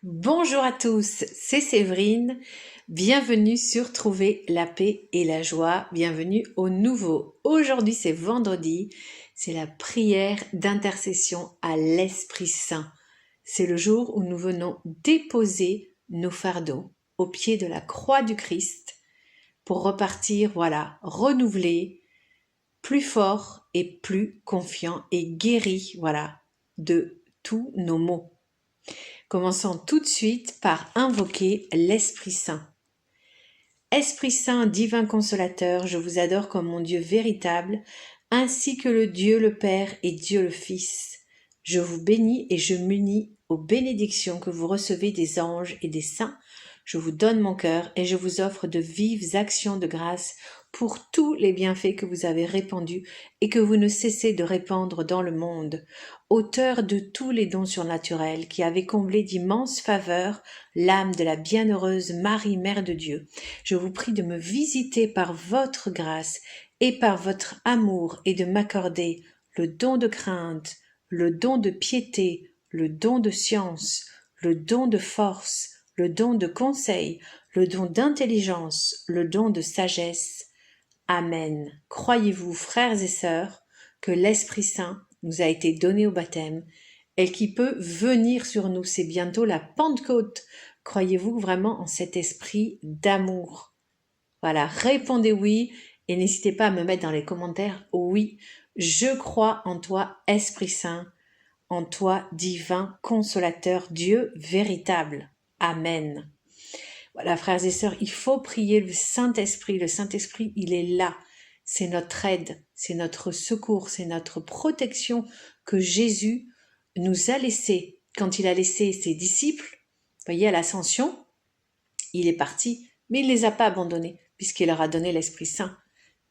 Bonjour à tous, c'est Séverine. Bienvenue sur Trouver la paix et la joie. Bienvenue au nouveau. Aujourd'hui, c'est vendredi. C'est la prière d'intercession à l'Esprit Saint. C'est le jour où nous venons déposer nos fardeaux au pied de la croix du Christ pour repartir, renouvelés, plus forts et plus confiants et guéris, de tous nos maux. Commençons tout de suite par invoquer l'Esprit Saint. Esprit Saint, divin consolateur, je vous adore comme mon Dieu véritable, ainsi que le Dieu le Père et Dieu le Fils. Je vous bénis et je m'unis aux bénédictions que vous recevez des anges et des saints. Je vous donne mon cœur et je vous offre de vives actions de grâce pour tous les bienfaits que vous avez répandus et que vous ne cessez de répandre dans le monde. Auteur de tous les dons surnaturels qui avez comblé d'immenses faveurs l'âme de la bienheureuse Marie, Mère de Dieu, je vous prie de me visiter par votre grâce et par votre amour et de m'accorder le don de crainte, le don de piété, le don de science, le don de force, le don de conseil, le don d'intelligence, le don de sagesse. Amen. Croyez-vous, frères et sœurs, que l'Esprit Saint nous a été donné au baptême et qui peut venir sur nous? C'est bientôt la Pentecôte. Croyez-vous vraiment en cet esprit d'amour? Voilà, répondez oui et n'hésitez pas à me mettre dans les commentaires oui, je crois en toi, Esprit Saint, en toi, divin consolateur, Dieu véritable. Amen. Voilà, frères et sœurs, il faut prier le Saint-Esprit. Le Saint-Esprit, il est là. C'est notre aide, c'est notre secours, c'est notre protection que Jésus nous a laissé. Quand il a laissé ses disciples, vous voyez, à l'ascension, il est parti, mais il ne les a pas abandonnés, puisqu'il leur a donné l'Esprit Saint.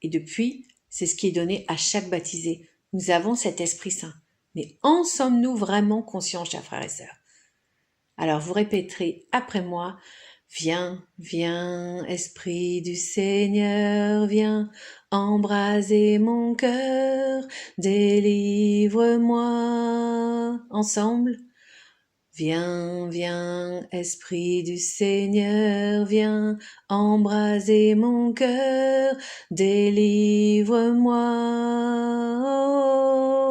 Et depuis, c'est ce qui est donné à chaque baptisé. Nous avons cet Esprit Saint. Mais en sommes-nous vraiment conscients, chers frères et sœurs? Alors vous répéterez après moi: viens, viens, Esprit du Seigneur, viens embraser mon cœur, délivre-moi. Ensemble: viens, viens, Esprit du Seigneur, viens embraser mon cœur, délivre-moi.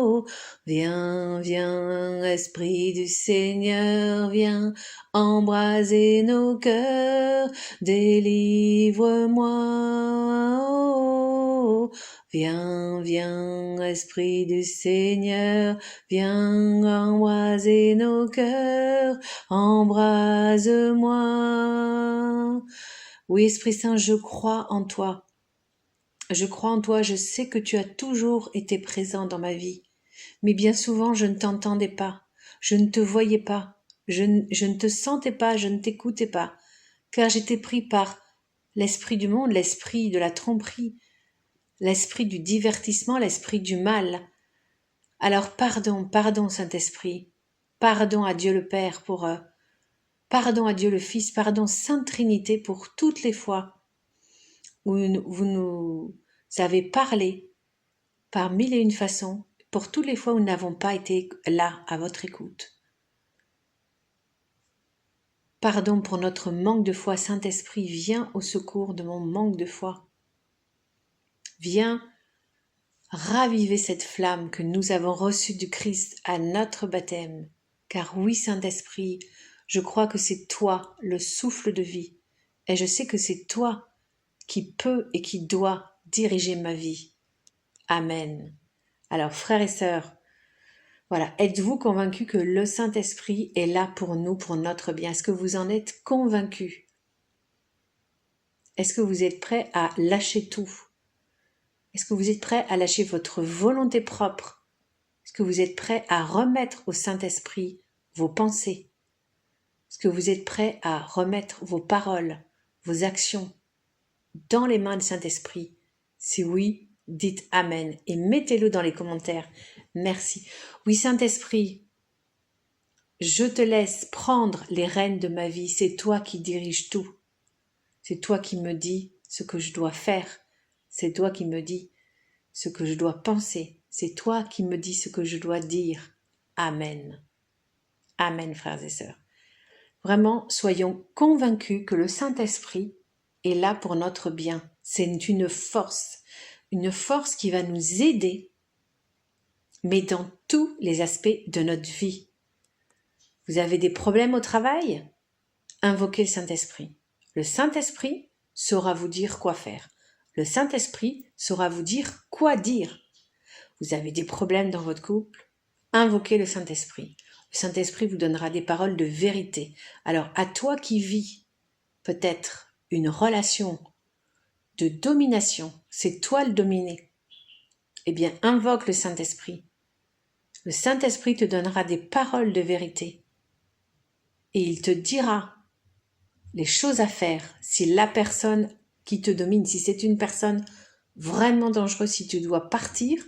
Oh, viens, viens, Esprit du Seigneur, viens embraser nos cœurs, délivre-moi. Oh, viens, viens, Esprit du Seigneur, viens embraser nos cœurs, embrase-moi. Oui, Esprit Saint, je crois en toi. Je crois en toi, je sais que tu as toujours été présent dans ma vie. Mais bien souvent, je ne t'entendais pas, je ne te voyais pas, je ne te sentais pas, je ne t'écoutais pas, car j'étais pris par l'esprit du monde, l'esprit de la tromperie, l'esprit du divertissement, l'esprit du mal. Alors pardon, pardon Saint-Esprit, pardon à Dieu le Père pardon à Dieu le Fils, pardon Sainte Trinité pour toutes les fois où vous nous avez parlé par mille et une façons, pour toutes les fois où nous n'avons pas été là à votre écoute. Pardon pour notre manque de foi, Saint-Esprit, viens au secours de mon manque de foi. Viens raviver cette flamme que nous avons reçue du Christ à notre baptême. Car oui, Saint-Esprit, je crois que c'est toi, le souffle de vie, et je sais que c'est toi qui peux et qui dois diriger ma vie. Amen. Alors, frères et sœurs, voilà, êtes-vous convaincus que le Saint-Esprit est là pour nous, pour notre bien? Est-ce que vous en êtes convaincus? Est-ce que vous êtes prêts à lâcher tout? Est-ce que vous êtes prêts à lâcher votre volonté propre? Est-ce que vous êtes prêts à remettre au Saint-Esprit vos pensées? Est-ce que vous êtes prêts à remettre vos paroles, vos actions dans les mains du Saint-Esprit? Si oui, dites Amen et mettez-le dans les commentaires. Merci. Oui, Saint-Esprit, je te laisse prendre les rênes de ma vie. C'est toi qui diriges tout. C'est toi qui me dis ce que je dois faire. C'est toi qui me dis ce que je dois penser. C'est toi qui me dis ce que je dois dire. Amen. Amen, frères et sœurs. Vraiment, soyons convaincus que le Saint-Esprit est là pour notre bien. C'est une force qui va nous aider, mais dans tous les aspects de notre vie. Vous avez des problèmes au travail? Invoquez le Saint-Esprit. Le Saint-Esprit saura vous dire quoi faire. Le Saint-Esprit saura vous dire quoi dire. Vous avez des problèmes dans votre couple? Invoquez le Saint-Esprit. Le Saint-Esprit vous donnera des paroles de vérité. Alors, à toi qui vis peut-être une relation de domination, c'est toi le dominé, eh bien, invoque le Saint-Esprit. Le Saint-Esprit te donnera des paroles de vérité et il te dira les choses à faire si la personne qui te domine, si c'est une personne vraiment dangereuse, si tu dois partir,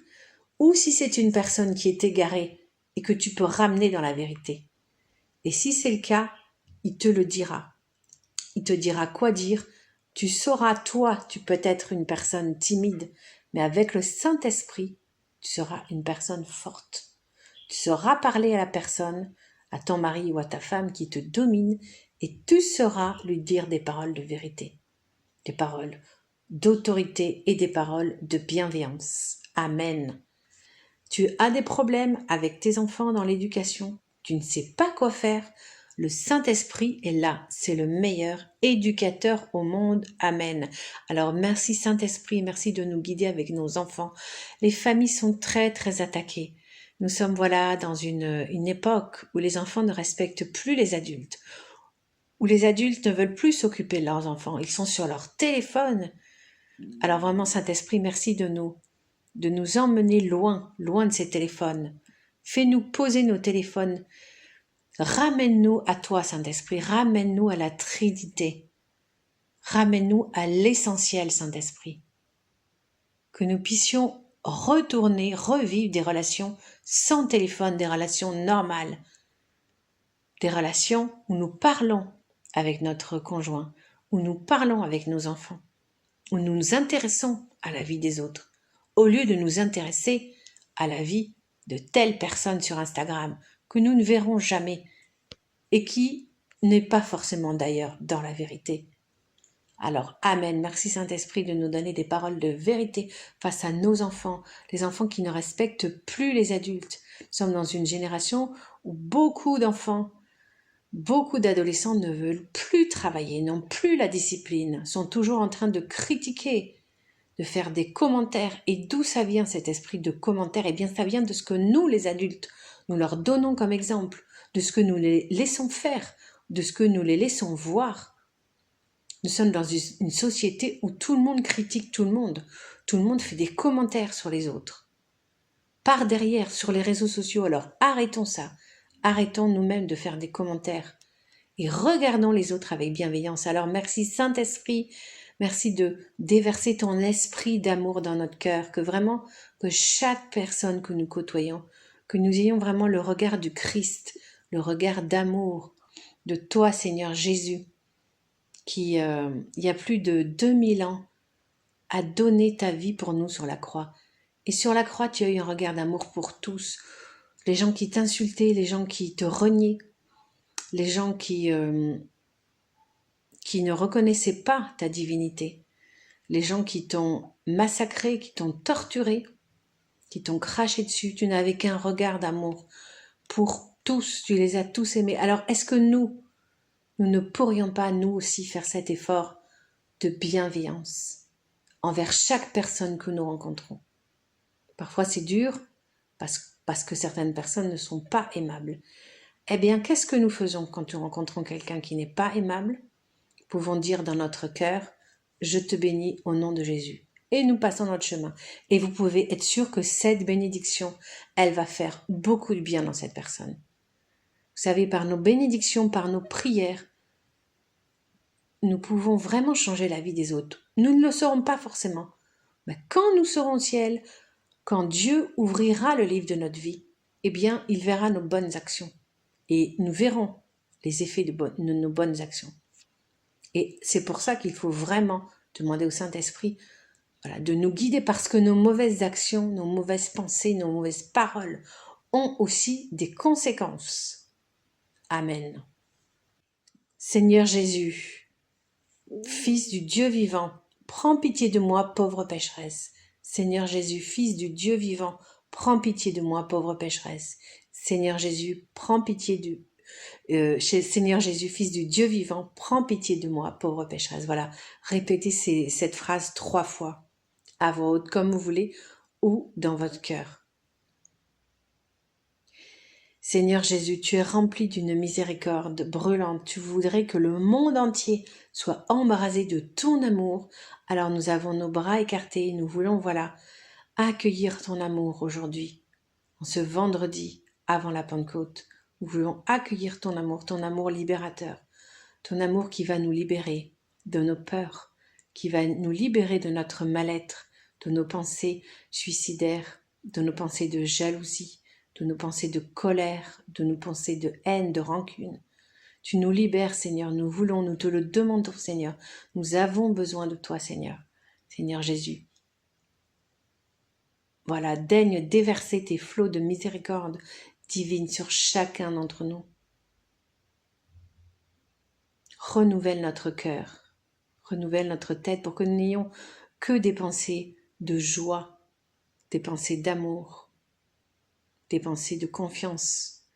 ou si c'est une personne qui est égarée et que tu peux ramener dans la vérité. Et si c'est le cas, il te le dira. Il te dira quoi dire. Tu sauras, toi, tu peux être une personne timide, mais avec le Saint-Esprit, tu seras une personne forte. Tu sauras parler à la personne, à ton mari ou à ta femme qui te domine, et tu sauras lui dire des paroles de vérité, des paroles d'autorité et des paroles de bienveillance. Amen. Tu as des problèmes avec tes enfants dans l'éducation, tu ne sais pas quoi faire, le Saint-Esprit est là, c'est le meilleur éducateur au monde. Amen. Alors merci Saint-Esprit, merci de nous guider avec nos enfants. Les familles sont très très attaquées. Nous sommes voilà dans une époque où les enfants ne respectent plus les adultes, où les adultes ne veulent plus s'occuper de leurs enfants, ils sont sur leur téléphone. Alors vraiment Saint-Esprit, merci de nous emmener loin, loin de ces téléphones. Fais-nous poser nos téléphones. Ramène-nous à toi, Saint-Esprit. Ramène-nous à la Trinité. Ramène-nous à l'essentiel, Saint-Esprit. Que nous puissions retourner, revivre des relations sans téléphone, des relations normales. Des relations où nous parlons avec notre conjoint, où nous parlons avec nos enfants, où nous nous intéressons à la vie des autres, au lieu de nous intéresser à la vie de telle personne sur Instagram que nous ne verrons jamais et qui n'est pas forcément d'ailleurs dans la vérité. Alors, Amen. Merci Saint-Esprit de nous donner des paroles de vérité face à nos enfants, les enfants qui ne respectent plus les adultes. Nous sommes dans une génération où beaucoup d'enfants, beaucoup d'adolescents ne veulent plus travailler, n'ont plus la discipline, sont toujours en train de critiquer, de faire des commentaires. Et d'où ça vient cet esprit de commentaire? Eh bien, ça vient de ce que nous, les adultes, nous leur donnons comme exemple, de ce que nous les laissons faire, de ce que nous les laissons voir. Nous sommes dans une société où tout le monde critique tout le monde fait des commentaires sur les autres. Par derrière, sur les réseaux sociaux, alors arrêtons ça, arrêtons nous-mêmes de faire des commentaires et regardons les autres avec bienveillance. Alors merci Saint-Esprit, merci de déverser ton esprit d'amour dans notre cœur, que vraiment, que chaque personne que nous côtoyons, que nous ayons vraiment le regard du Christ, le regard d'amour de toi Seigneur Jésus, qui, il y a plus de 2000 ans, a donné ta vie pour nous sur la croix. Et sur la croix, tu as eu un regard d'amour pour tous. Les gens qui t'insultaient, les gens qui te reniaient, les gens qui ne reconnaissaient pas ta divinité, les gens qui t'ont massacré, qui t'ont torturé, qui t'ont craché dessus. Tu n'avais qu'un regard d'amour pour tous, tu les as tous aimés. Alors est-ce que nous ne pourrions pas nous aussi faire cet effort de bienveillance envers chaque personne que nous rencontrons? Parfois c'est dur parce que certaines personnes ne sont pas aimables. Eh bien, qu'est-ce que nous faisons quand nous rencontrons quelqu'un qui n'est pas aimable? Nous pouvons dire dans notre cœur, je te bénis au nom de Jésus. Et nous passons notre chemin. Et vous pouvez être sûr que cette bénédiction, elle va faire beaucoup de bien dans cette personne. Vous savez, par nos bénédictions, par nos prières, nous pouvons vraiment changer la vie des autres. Nous ne le saurons pas forcément. Mais quand nous serons au ciel, quand Dieu ouvrira le livre de notre vie, eh bien, il verra nos bonnes actions. Et nous verrons les effets de nos bonnes actions. Et c'est pour ça qu'il faut vraiment demander au Saint-Esprit de nous guider, parce que nos mauvaises actions, nos mauvaises pensées, nos mauvaises paroles ont aussi des conséquences. Amen. Seigneur Jésus, Fils du Dieu vivant, prends pitié de moi, pauvre pécheresse. Seigneur Jésus, Fils du Dieu vivant, prends pitié de moi, pauvre pécheresse. Seigneur Jésus, prends pitié Seigneur Jésus, Fils du Dieu vivant, prends pitié de moi, pauvre pécheresse. Voilà, répétez cette phrase 3 fois, à voix haute, comme vous voulez, ou dans votre cœur. Seigneur Jésus, tu es rempli d'une miséricorde brûlante. Tu voudrais que le monde entier soit embrasé de ton amour. Alors nous avons nos bras écartés et nous voulons, voilà, accueillir ton amour aujourd'hui, en ce vendredi avant la Pentecôte. Nous voulons accueillir ton amour libérateur, ton amour qui va nous libérer de nos peurs, qui va nous libérer de notre mal-être, de nos pensées suicidaires, de nos pensées de jalousie, de nos pensées de colère, de nos pensées de haine, de rancune. Tu nous libères, Seigneur, nous te le demandons, Seigneur. Nous avons besoin de toi, Seigneur. Seigneur Jésus. Voilà, daigne déverser tes flots de miséricorde divine sur chacun d'entre nous. Renouvelle notre cœur, renouvelle notre tête pour que nous n'ayons que des pensées de joie, des pensées d'amour, des pensées de confiance.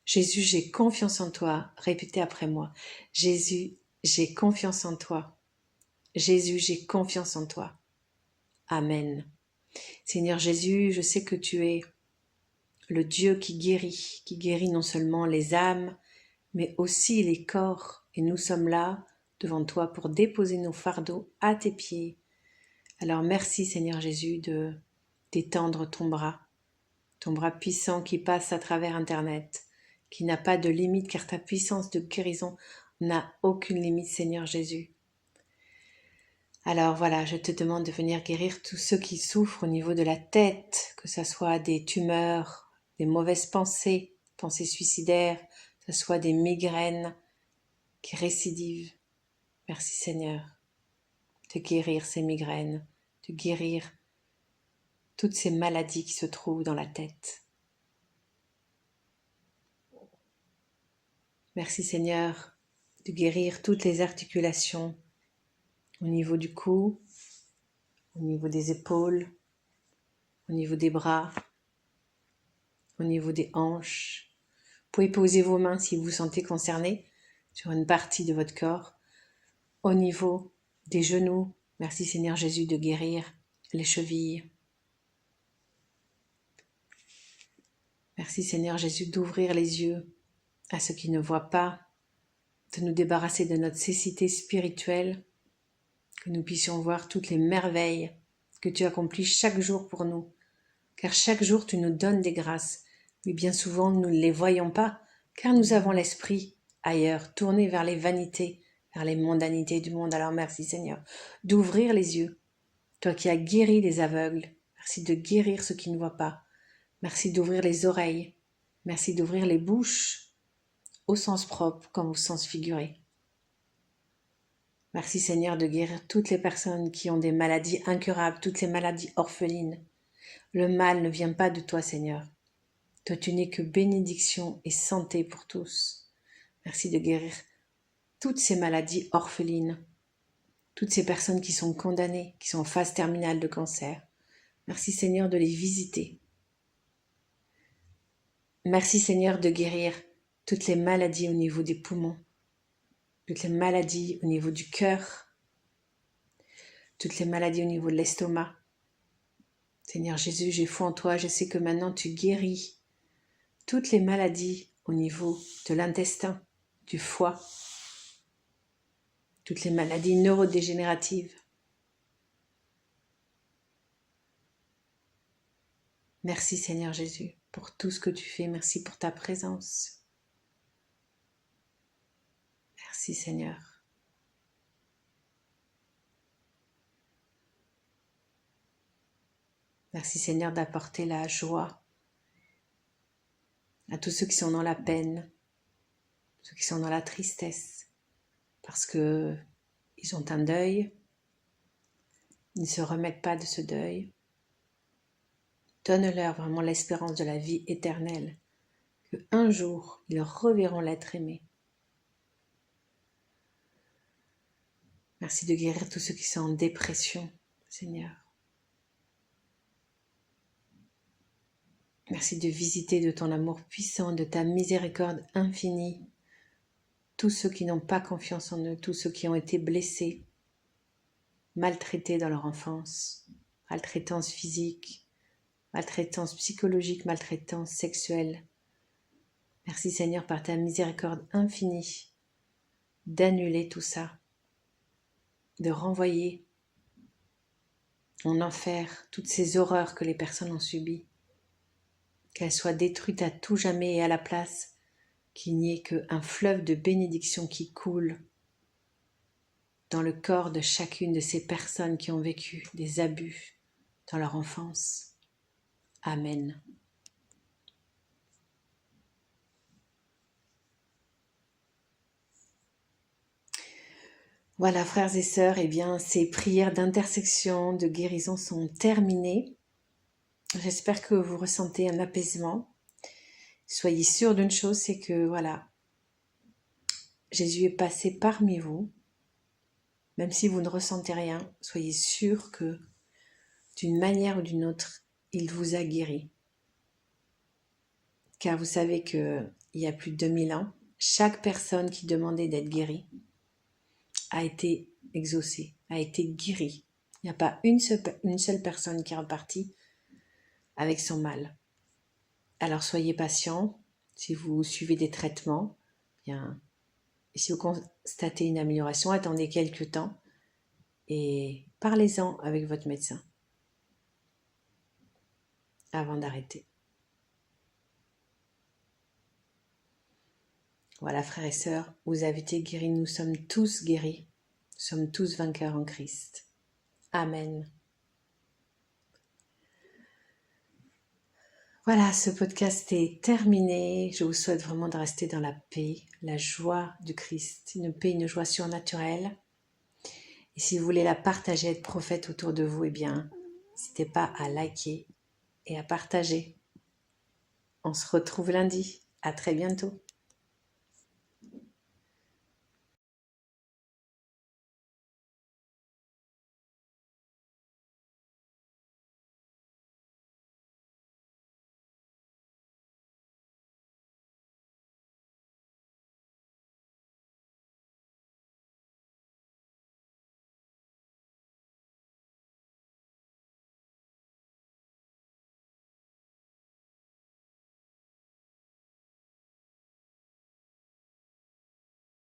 Jésus, j'ai confiance en toi. Répétez après moi. Jésus, j'ai confiance en toi. Jésus, j'ai confiance en toi. Amen. Seigneur Jésus, je sais que tu es le Dieu qui guérit non seulement les âmes, mais aussi les corps. Et nous sommes là devant toi pour déposer nos fardeaux à tes pieds. Alors merci Seigneur Jésus de d'étendre ton bras puissant qui passe à travers Internet, qui n'a pas de limite car ta puissance de guérison n'a aucune limite Seigneur Jésus. Alors voilà, je te demande de venir guérir tous ceux qui souffrent au niveau de la tête, que ce soit des tumeurs, des mauvaises pensées, pensées suicidaires, que ce soit des migraines qui récidivent. Merci Seigneur de guérir ces migraines, de guérir toutes ces maladies qui se trouvent dans la tête. Merci Seigneur de guérir toutes les articulations au niveau du cou, au niveau des épaules, au niveau des bras, au niveau des hanches. Vous pouvez poser vos mains si vous vous sentez concerné sur une partie de votre corps. Au niveau des genoux, merci Seigneur Jésus de guérir les chevilles. Merci Seigneur Jésus d'ouvrir les yeux à ceux qui ne voient pas, de nous débarrasser de notre cécité spirituelle, que nous puissions voir toutes les merveilles que tu accomplis chaque jour pour nous. Car chaque jour tu nous donnes des grâces, mais bien souvent nous ne les voyons pas, car nous avons l'esprit ailleurs, tourné vers les vanités, vers les mondanités du monde. Alors merci Seigneur d'ouvrir les yeux, toi qui as guéri les aveugles, merci de guérir ceux qui ne voient pas, merci d'ouvrir les oreilles, merci d'ouvrir les bouches, au sens propre comme au sens figuré. Merci Seigneur de guérir toutes les personnes qui ont des maladies incurables, toutes les maladies orphelines. Le mal ne vient pas de toi Seigneur. Toi tu n'es que bénédiction et santé pour tous. Merci de guérir toutes ces maladies orphelines, toutes ces personnes qui sont condamnées, qui sont en phase terminale de cancer. Merci Seigneur de les visiter. Merci Seigneur de guérir toutes les maladies au niveau des poumons, toutes les maladies au niveau du cœur, toutes les maladies au niveau de l'estomac. Seigneur Jésus, j'ai foi en toi, je sais que maintenant tu guéris toutes les maladies au niveau de l'intestin, du foie, toutes les maladies neurodégénératives. Merci Seigneur Jésus pour tout ce que tu fais, merci pour ta présence. Merci Seigneur. Merci Seigneur d'apporter la joie à tous ceux qui sont dans la peine, ceux qui sont dans la tristesse, parce que ils ont un deuil, ils ne se remettent pas de ce deuil. Donne-leur vraiment l'espérance de la vie éternelle, qu'un jour ils reverront l'être aimé. Merci de guérir tous ceux qui sont en dépression, Seigneur. Merci de visiter de ton amour puissant, de ta miséricorde infinie, tous ceux qui n'ont pas confiance en eux, tous ceux qui ont été blessés, maltraités dans leur enfance, maltraitance physique, maltraitance psychologique, maltraitance sexuelle. Merci Seigneur par ta miséricorde infinie d'annuler tout ça, de renvoyer en enfer toutes ces horreurs que les personnes ont subies, qu'elles soient détruites à tout jamais et à la place qu'il n'y ait qu'un fleuve de bénédiction qui coule dans le corps de chacune de ces personnes qui ont vécu des abus dans leur enfance. Amen. Voilà, frères et sœurs, eh bien, ces prières d'intersection, de guérison sont terminées. J'espère que vous ressentez un apaisement. Soyez sûrs d'une chose, c'est que, voilà, Jésus est passé parmi vous. Même si vous ne ressentez rien, soyez sûrs que, d'une manière ou d'une autre, il vous a guéri. Car vous savez qu'il y a plus de 2000 ans, chaque personne qui demandait d'être guérie a été exaucée, a été guérie. Il n'y a pas une seule personne qui est repartie avec son mal. Alors soyez patients. Si vous suivez des traitements, bien, si vous constatez une amélioration, attendez quelques temps et parlez-en avec votre médecin avant d'arrêter. Voilà, frères et sœurs, vous avez été guéris, nous sommes tous guéris, nous sommes tous vainqueurs en Christ. Amen. Voilà, ce podcast est terminé. Je vous souhaite vraiment de rester dans la paix, la joie du Christ, une paix, une joie surnaturelle. Et si vous voulez la partager, être prophète autour de vous, eh bien, n'hésitez pas à liker et à partager. On se retrouve lundi. À très bientôt.